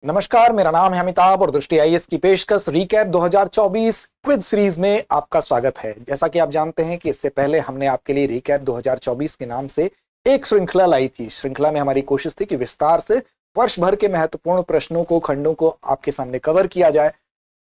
नमस्कार, मेरा नाम है अमिताभ और दृष्टि आईएएस की पेशकश रिकैप 2024 क्विज सीरीज में आपका स्वागत है। जैसा कि आप जानते हैं कि इससे पहले हमने आपके लिए रिकैप 2024 के नाम से एक श्रृंखला लाई थी। श्रृंखला में हमारी कोशिश थी कि विस्तार से वर्ष भर के महत्वपूर्ण प्रश्नों को, खंडों को आपके सामने कवर किया जाए।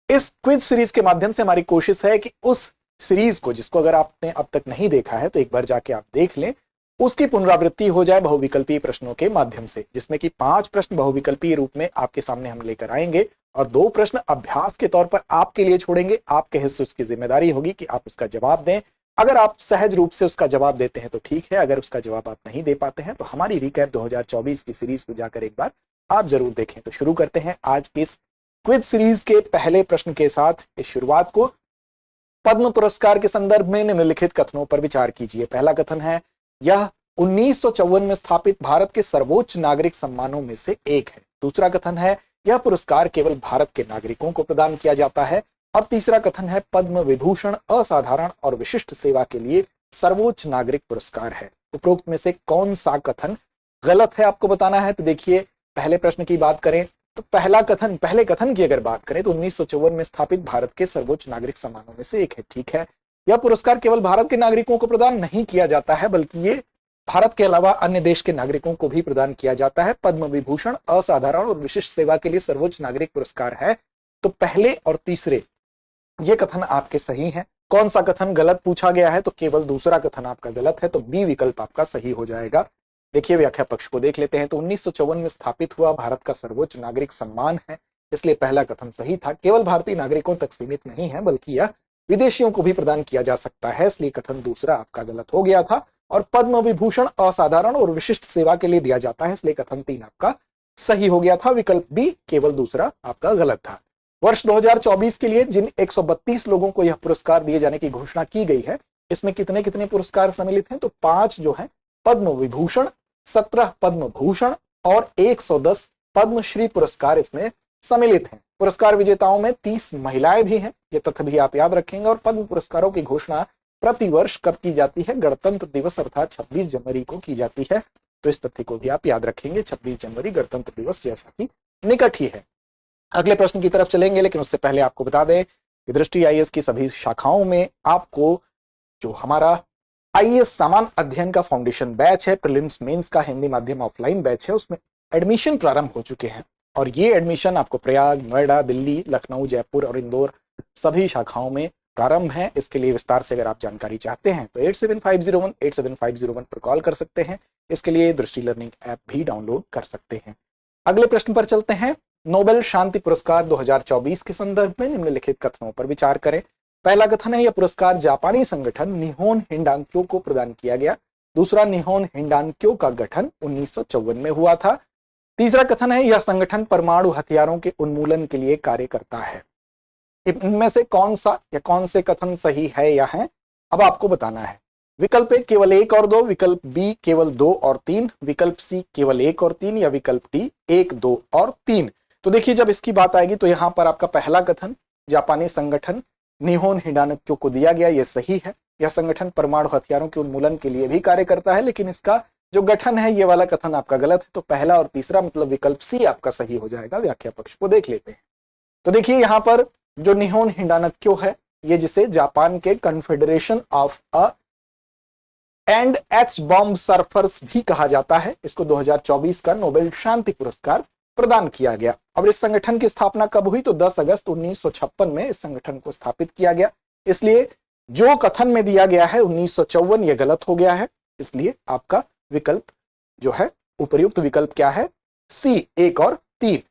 इस क्विज सीरीज के माध्यम से हमारी कोशिश है कि उस सीरीज को, जिसको अगर आपने अब तक नहीं देखा है तो एक बार जाके आप देख लें, उसकी पुनरावृत्ति हो जाए बहुविकल्पीय प्रश्नों के माध्यम से, जिसमें कि 5 प्रश्न बहुविकल्पीय रूप में आपके सामने हम लेकर आएंगे और 2 प्रश्न अभ्यास के तौर पर आपके लिए छोड़ेंगे। आपके हिस्से उसकी जिम्मेदारी होगी कि आप उसका जवाब दें। अगर आप सहज रूप से उसका जवाब देते हैं तो ठीक है, अगर उसका जवाब आप नहीं दे पाते हैं तो हमारी रिकैप 2024 की सीरीज को जाकर एक बार आप जरूर देखें। तो शुरू करते हैं आज की इस क्विज सीरीज के पहले प्रश्न के साथ। इस शुरुआत को पद्म पुरस्कार के संदर्भ में निम्नलिखित कथनों पर विचार कीजिए। पहला कथन है, यह 1954 में स्थापित भारत के सर्वोच्च नागरिक सम्मानों में से एक है। दूसरा कथन है, यह पुरस्कार केवल भारत के नागरिकों को प्रदान किया जाता है। और तीसरा कथन है, पद्म विभूषण असाधारण और विशिष्ट सेवा के लिए सर्वोच्च नागरिक पुरस्कार है। उपरोक्त में से कौन सा कथन गलत है आपको बताना है। तो देखिए, पहले प्रश्न की बात करें तो पहले कथन की अगर बात करें तो 1954 में स्थापित भारत के सर्वोच्च नागरिक सम्मानों में से एक है। ठीक है, यह पुरस्कार केवल भारत के नागरिकों को प्रदान नहीं किया जाता है, बल्कि ये भारत के अलावा अन्य देश के नागरिकों को भी प्रदान किया जाता है। पद्म विभूषण असाधारण और विशिष्ट सेवा के लिए सर्वोच्च नागरिक पुरस्कार है। तो पहले और तीसरे ये कथन आपके सही हैं। कौन सा कथन गलत पूछा गया है, तो केवल दूसरा कथन आपका गलत है, तो बी विकल्प आपका सही हो जाएगा। देखिए, व्याख्या पक्ष को देख लेते हैं। तो 1954 में स्थापित हुआ भारत का सर्वोच्च नागरिक सम्मान है, इसलिए पहला कथन सही था। केवल भारतीय नागरिकों तक सीमित नहीं है, बल्कि यह विदेशियों को भी प्रदान किया जा सकता है, इसलिए कथन दूसरा आपका गलत हो गया था। और पद्म विभूषण असाधारण और विशिष्ट सेवा के लिए दिया जाता है, इसलिए कथन 3 आपका सही हो गया था। विकल्प बी केवल दूसरा आपका गलत था। वर्ष 2024 के लिए जिन 132 लोगों को यह पुरस्कार दिए जाने की घोषणा की गई है, इसमें कितने कितने पुरस्कार सम्मिलित हैं, तो 5 जो है पद्म विभूषण, 17 पद्म भूषण और 110 पद्मश्री पुरस्कार इसमें सम्मिलित हैं। पुरस्कार विजेताओं में 30 महिलाएं भी हैं, ये तथ्य भी आप याद रखेंगे। और पद्म पुरस्कारों की घोषणा प्रतिवर्ष कब की जाती है, गणतंत्र दिवस अर्थात 26 जनवरी को की जाती है। तो इस तथ्य को भी आप याद रखेंगे, 26 जनवरी गणतंत्र दिवस जैसा कि निकट ही है। अगले प्रश्न की तरफ चलेंगे, लेकिन उससे पहले आपको बता दें कि दृष्टि आईएएस की सभी शाखाओं में आपको जो हमारा आईएएस सामान्य अध्ययन का फाउंडेशन बैच है, प्रीलिम्स मेंस का हिंदी माध्यम ऑफलाइन बैच है, उसमें एडमिशन प्रारंभ हो चुके हैं। और ये एडमिशन आपको प्रयाग, नोएडा, दिल्ली, लखनऊ, जयपुर और इंदौर सभी शाखाओं में प्रारंभ है। इसके लिए विस्तार से अगर आप जानकारी चाहते हैं तो 8750187501 पर कॉल कर सकते हैं। इसके लिए दृष्टि लर्निंग ऐप भी डाउनलोड कर सकते हैं। अगले प्रश्न पर चलते हैं। नोबेल शांति पुरस्कार 2024 के संदर्भ में निम्नलिखित कथनों पर विचार करें। पहला कथन है, यह पुरस्कार जापानी संगठन निहोन हिंडांक्यो को प्रदान किया गया। दूसरा, निहोन हिंडांक्यो का गठन 1954 में हुआ था। तीसरा कथन है, यह संगठन परमाणु हथियारों के उन्मूलन के लिए कार्य करता है। इनमें से कौन सा या कौन से कथन सही है या है, अब आपको बताना है। विकल्प ए केवल 1 और 2, विकल्प बी केवल 2 और 3, विकल्प सी केवल 1 और 3 या विकल्प डी 1, 2 और 3। तो देखिए, जब इसकी बात आएगी तो यहां पर आपका पहला कथन जापानी संगठन निहोन हिंडांक्यो को दिया गया, यह सही है। यह संगठन परमाणु हथियारों के उन्मूलन के लिए भी कार्य करता है, लेकिन इसका जो गठन है ये वाला कथन आपका गलत है। तो पहला और तीसरा मतलब विकल्प सी आपका सही हो जाएगा। व्याख्या पक्ष को देख लेते हैं। तो देखिए, यहां पर जो निहोन हिंडांक्यो है, ये जिसे जापान के confederation of and H bomb surfers भी कहा जाता है, इसको 2024 का नोबेल शांति पुरस्कार प्रदान किया गया। अब इस संगठन की स्थापना कब हुई, तो 10 अगस्त 1956 में इस संगठन को स्थापित किया गया। इसलिए जो कथन में दिया गया है 1954, यह गलत हो गया है। इसलिए आपका विकल्प जो है, उपर्युक्त विकल्प क्या है, सी 1 और 3।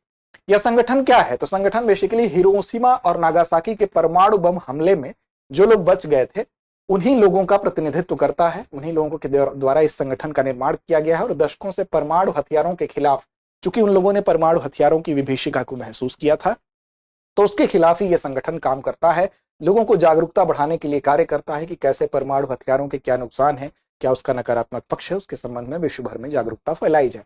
यह संगठन क्या है, तो संगठन बेसिकली हिरोशिमा और नागासाकी के परमाणु बम हमले में जो लोग बच गए थे उन्हीं लोगों का प्रतिनिधित्व करता है। उन्हीं लोगों के द्वारा इस संगठन का निर्माण किया गया है। और दशकों से परमाणु हथियारों के खिलाफ, चूंकि उन लोगों ने परमाणु हथियारों की विभीषिका को महसूस किया था, तो उसके खिलाफ ही यह संगठन काम करता है। लोगों को जागरूकता बढ़ाने के लिए कार्य करता है कि कैसे परमाणु हथियारों के क्या नुकसान है, क्या उसका नकारात्मक पक्ष है, उसके संबंध में विश्व भर में जागरूकता फैलाई जाए।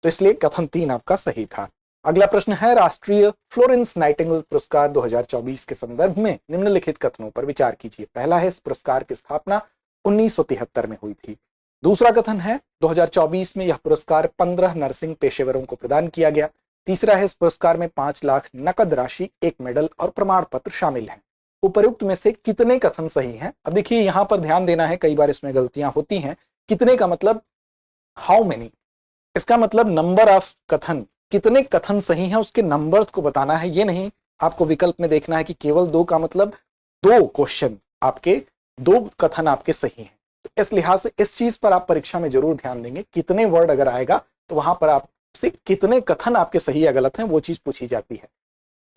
तो इसलिए कथन 3 आपका सही था। अगला प्रश्न है, राष्ट्रीय फ्लोरेंस नाइटिंगेल पुरस्कार 2024 के संदर्भ में निम्नलिखित कथनों पर विचार कीजिए। पहला है, इस पुरस्कार की स्थापना 1973 में हुई थी। दूसरा कथन है, 2024 में यह पुरस्कार 15 नर्सिंग पेशेवरों को प्रदान किया गया। तीसरा है इस पुरस्कार में 5 लाख नकद राशि, 1 मेडल और प्रमाण पत्र शामिल हैं। उपर्युक्त में से कितने कथन सही हैं? अब देखिए यहां पर ध्यान देना है, कई बार इसमें गलतियां होती हैं। कितने का मतलब हाउ मेनी, इसका मतलब नंबर ऑफ कथन, कितने कथन सही हैं उसके नंबर्स को बताना है। ये नहीं आपको विकल्प में देखना है कि केवल 2 का मतलब 2 क्वेश्चन आपके, 2 कथन आपके सही हैं। तो इस लिहाज से इस चीज पर आप परीक्षा में जरूर ध्यान देंगे। कितने वर्ड अगर आएगा तो वहां पर आपसे कितने कथन आपके सही या गलत हैं वो चीज पूछी जाती है।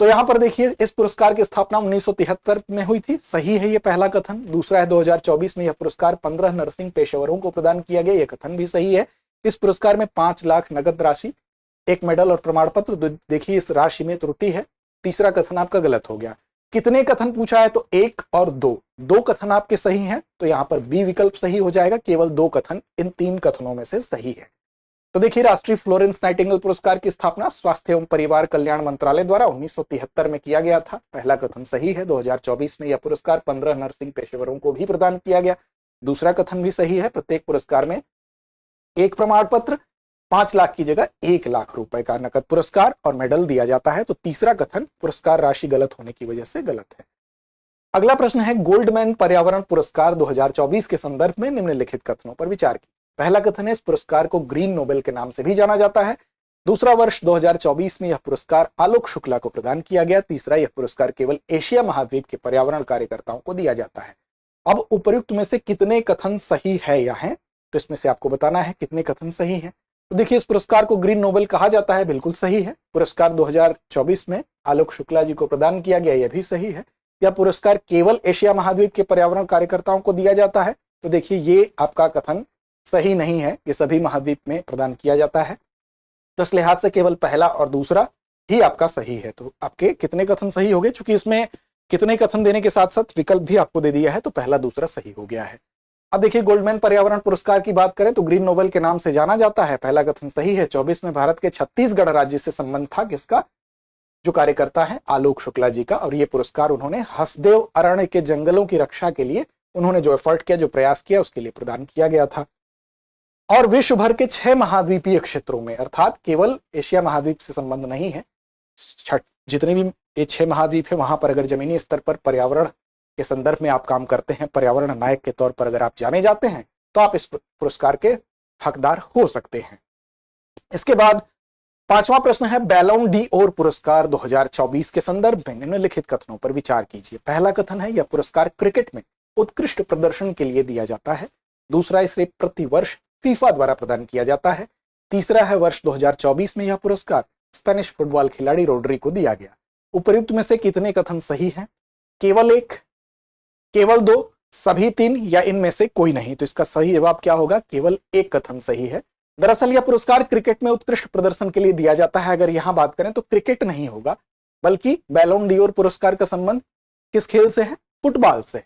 तो यहां पर देखिए इस पुरस्कार की स्थापना 1973 में हुई थी, सही है ये पहला कथन। दूसरा है 2024 में यह पुरस्कार 15 नर्सिंग पेशेवरों को प्रदान किया गया, यह कथन भी सही है। इस पुरस्कार में 5 लाख नगद राशि, 1 मेडल और प्रमाण पत्र, देखिए इस राशि में त्रुटि है, तीसरा कथन आपका गलत हो गया। कितने कथन पूछा है तो 1 और 2 कथन आपके सही हैं, तो यहां पर बी विकल्प सही हो जाएगा, केवल 2 कथन इन 3 कथनों में से सही है। तो देखिए राष्ट्रीय फ्लोरेंस नाइटिंगेल पुरस्कार की स्थापना स्वास्थ्य एवं परिवार कल्याण मंत्रालय द्वारा 1973 में किया गया था, पहला कथन सही है। 2024 में यह पुरस्कार 15 नर्सिंग पेशेवरों को भी प्रदान किया गया, दूसरा कथन भी सही है। प्रत्येक पुरस्कार में 1 प्रमाण पत्र, 5 लाख की जगह 1 लाख रुपए का नकद पुरस्कार और मेडल दिया जाता है, तो तीसरा कथन पुरस्कार राशि गलत होने की वजह से गलत है। अगला प्रश्न है गोल्डमैन पर्यावरण पुरस्कार 2024 के संदर्भ में निम्नलिखित कथनों पर विचार कीजिए। पहला कथन है इस पुरस्कार को ग्रीन नोबेल के नाम से भी जाना जाता है। दूसरा, वर्ष 2024 में यह पुरस्कार आलोक शुक्ला को प्रदान किया गया। तीसरा, यह पुरस्कार केवल एशिया महाद्वीप के पर्यावरण कार्यकर्ताओं को दिया जाता है। अब उपर्युक्त में से कितने कथन सही है या हैं, तो इसमें से आपको बताना है कितने कथन सही हैं। तो देखिए इस पुरस्कार को ग्रीन नोबेल कहा जाता है, बिल्कुल सही है। पुरस्कार 2024 में आलोक शुक्ला जी को प्रदान किया गया, यह भी सही है। यह पुरस्कार केवल एशिया महाद्वीप के पर्यावरण कार्यकर्ताओं को दिया जाता है, तो देखिए ये आपका कथन सही नहीं है, ये सभी महाद्वीप में प्रदान किया जाता है। तो इस लिहाज से केवल पहला और दूसरा ही आपका सही है। तो आपके कितने कथन सही हो गए, चूंकि इसमें कितने कथन देने के साथ साथ विकल्प भी आपको दे दिया है, तो पहला दूसरा सही हो गया है। अब देखिए गोल्डमैन पर्यावरण पुरस्कार की बात करें तो ग्रीन नोबेल के नाम से जाना जाता है, पहला कथन सही है। 24 में भारत के छत्तीसगढ़ राज्य से संबंध था किसका, जो कार्यकर्ता है आलोक शुक्ला जी का, और ये पुरस्कार उन्होंने हसदेव अरण्य के जंगलों की रक्षा के लिए उन्होंने जो एफर्ट किया, जो प्रयास किया, उसके लिए प्रदान किया गया था। और विश्व भर के 6 महाद्वीपीय क्षेत्रों में, अर्थात केवल एशिया महाद्वीप से संबंध नहीं है, जितने भी ये 6 महाद्वीप है वहां पर अगर जमीनी स्तर पर पर्यावरण के संदर्भ में आप काम करते हैं, पर्यावरण नायक के तौर पर अगर आप जाने जाते हैं, तो आप इस पुरस्कार के हकदार हो सकते हैं। इसके बाद 5वां प्रश्न है बैलोन डी ओर पुरस्कार 2024 के संदर्भ में निम्नलिखित कथनों पर विचार कीजिए। पहला कथन है यह पुरस्कार क्रिकेट में उत्कृष्ट प्रदर्शन के लिए दिया जाता है। दूसरा, इसे प्रतिवर्ष फीफा द्वारा प्रदान किया जाता है। तीसरा है वर्ष 2024 में यह पुरस्कार स्पेनिश फुटबॉल खिलाड़ी रोड्री को दिया गया। उपर्युक्त में से कितने कथन सही हैं? केवल 1, केवल 2, सभी 3 या इनमें से कोई नहीं। तो इसका सही जवाब क्या होगा, केवल 1 कथन सही है। दरअसल यह पुरस्कार क्रिकेट में उत्कृष्ट प्रदर्शन के लिए दिया जाता है। अगर यहां बात करें तो क्रिकेट नहीं होगा, बल्कि बैलोन डीओर पुरस्कार का संबंध किस खेल से है, फुटबॉल से है।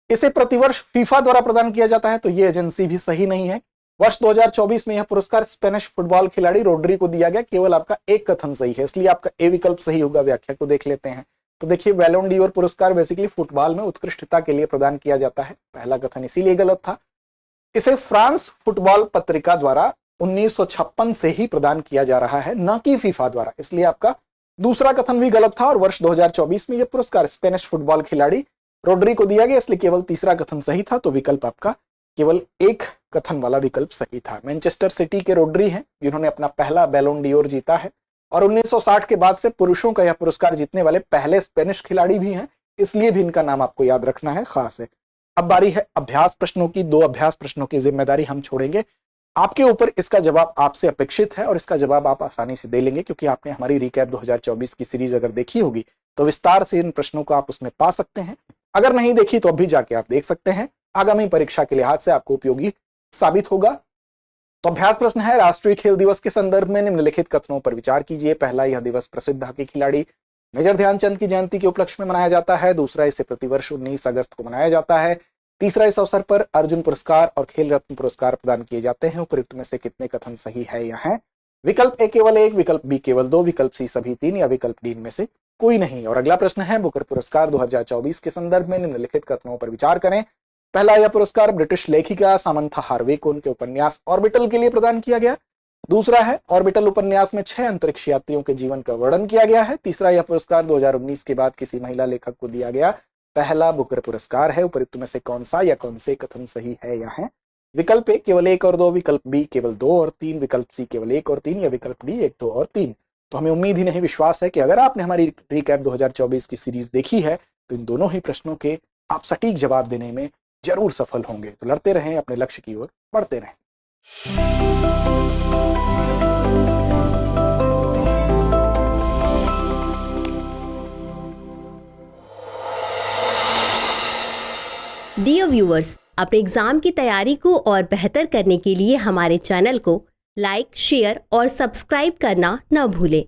इसे प्रतिवर्ष फीफा द्वारा प्रदान किया जाता है, तो यह एजेंसी भी सही नहीं है। वर्ष 2024 में यह पुरस्कार स्पेनिश फुटबॉल खिलाड़ी रोड्री को दिया गया, केवल आपका 1 कथन सही है, इसलिए आपका ए विकल्प सही होगा। व्याख्या को देख लेते हैं। तो देखिए बैलोन डीओर पुरस्कार बेसिकली फुटबॉल में उत्कृष्टता के लिए प्रदान किया जाता है, पहला कथन इसीलिए गलत था। इसे फ्रांस फुटबॉल पत्रिका द्वारा 1956 से ही प्रदान किया जा रहा है, न कि फीफा द्वारा, इसलिए आपका दूसरा कथन भी गलत था। और वर्ष 2024 में यह पुरस्कार स्पेनिश फुटबॉल खिलाड़ी रोड्री को दिया गया, इसलिए केवल तीसरा कथन सही था। तो विकल्प आपका केवल 1 कथन वाला विकल्प सही था। मैनचेस्टर सिटी के रोड्री हैं जिन्होंने अपना पहला बैलोन डीओर जीता है, और 1960 के बाद से पुरुषों का यह पुरस्कार जीतने वाले पहले स्पेनिश खिलाड़ी भी हैं, इसलिए भी इनका नाम आपको याद रखना है, खास है। अब बारी है अभ्यास प्रश्नों की। 2 अभ्यास प्रश्नों की जिम्मेदारी हम छोड़ेंगे, आपके ऊपर इसका जवाब आपसे अपेक्षित है, और इसका जवाब आप आसानी से दे लेंगे, क्योंकि आपने हमारी रिकैप 2024 की सीरीज अगर देखी होगी तो विस्तार से इन प्रश्नों को आप उसमें पा सकते हैं। अगर नहीं देखी तो अभी जाके आप देख सकते हैं, आगामी परीक्षा के लिहाज से आपको उपयोगी साबित होगा। तो अभ्यास प्रश्न है राष्ट्रीय खेल दिवस के संदर्भ में निम्नलिखित कथनों पर विचार कीजिए। पहला, यह दिवस प्रसिद्ध हॉकी खिलाड़ी मेजर ध्यानचंद की जयंती के उपलक्ष्य में मनाया जाता है। दूसरा, इसे प्रतिवर्ष 19 अगस्त को मनाया जाता है। तीसरा, इस अवसर पर अर्जुन पुरस्कार और खेल रत्न पुरस्कार प्रदान किए जाते हैं। उपयुक्त में से कितने कथन सही है या हैं? विकल्प ए केवल 1, विकल्प बी केवल 2, विकल्प सी सभी 3 या विकल्प डी में से कोई नहीं। और अगला प्रश्न है बुकर पुरस्कार 2024 के संदर्भ में निम्नलिखित कथनों पर विचार करें। पहला, यह पुरस्कार ब्रिटिश लेखिका सामंथा हार्वे को उनके उपन्यास ऑर्बिटल के लिए प्रदान किया गया। दूसरा है ऑर्बिटल उपन्यास में 6 अंतरिक्ष यात्रियों के जीवन का वर्णन किया गया है। तीसरा, यह पुरस्कार 2019 के बाद किसी महिला लेखक को दिया गया पहला बुकर पुरस्कार है। उपयुक्त में से कौन सा या कौन से कथन सही है या है? विकल्प ए केवल 1 और 2, विकल्प बी केवल 2 और 3, विकल्प सी केवल 1 और 3 या विकल्प डी 1, 2 और 3। तो हमें उम्मीद ही नहीं विश्वास है कि अगर आपने हमारी रिकैप 2024 की सीरीज देखी है तो इन दोनों ही प्रश्नों के आप सटीक जवाब देने में जरूर सफल होंगे। तो लड़ते रहें, अपने लक्ष्य की ओर बढ़ते रहें। डियर व्यूअर्स, अपने एग्जाम की तैयारी को और बेहतर करने के लिए हमारे चैनल को लाइक, शेयर और सब्सक्राइब करना न भूलें।